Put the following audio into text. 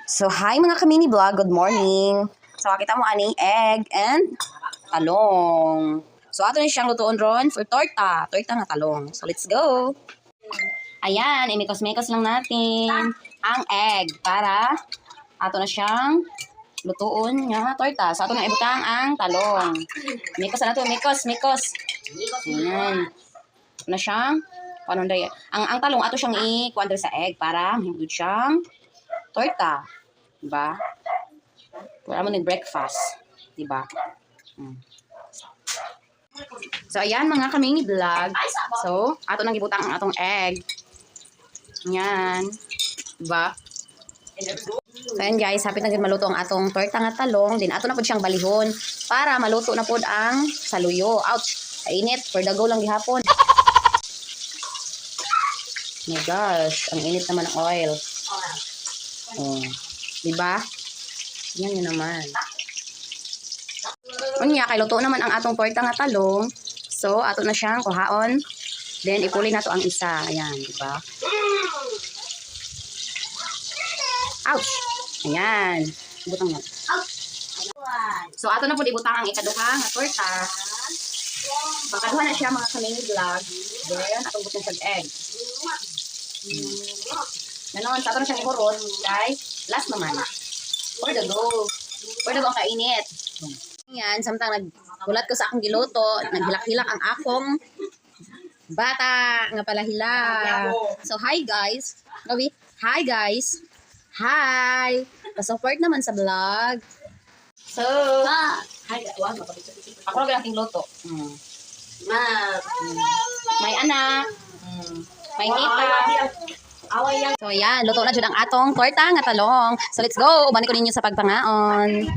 So, hi mga kamini vlog, good morning. So, kita mo ani egg and talong. So, ato na siyang lutuon ron for torta. Torta nga talong. So, let's go. Ayan, imikos-mikos lang natin ang egg para ato na siyang lutuon nga torta. So, ato na ibutang ang talong. Mikos na to, mikos. Ayan. Ato na siyang, paano na yan? Ang talong ato siyang i-quadra sa egg para mahimod siyang torta. Diba? Wala mo breakfast. Diba? So, ayan mga kaming vlog. So, ato nang gibutang ang atong egg. Ayan. Diba? So, ayan guys. Hapit na din maluto ang atong torta nga talong. Then, ato na po siyang balihon para maluto na po ang saluyo. Ouch! Kainit. For the go lang gihapon. Oh my gosh. Ang init naman ng oil. Oh. Diba? Yan yun naman. Unya, kay luto naman ang atong torta nga talong. So, ato na siyang kuhaon. Then, ipuli na to ang isa. Ayan, diba? Ouch! Ayan. Ibutang yan. So, ato na po ibutang ang ikaduha nga torta. Pagkaduha na siya mga kaming vlog. Then, atong butang sa egg. Ganon, sa ato na siyang ikurot. Guys, last naman. For the go. For the go ang kainit. Yan, samtang naghulat ko sa akong giluto, naghilak-hilak ang akong bata nga pala hilak. So, hi guys. Gabi, hi guys. Hi. Pa-support naman sa vlog. So, hi guys. Ako lang ating luto. May anak. May tita. So, yan. Luto na dyan ang atong torta nga talong. So, let's go. Ubanin ko ninyo sa pagpangaon.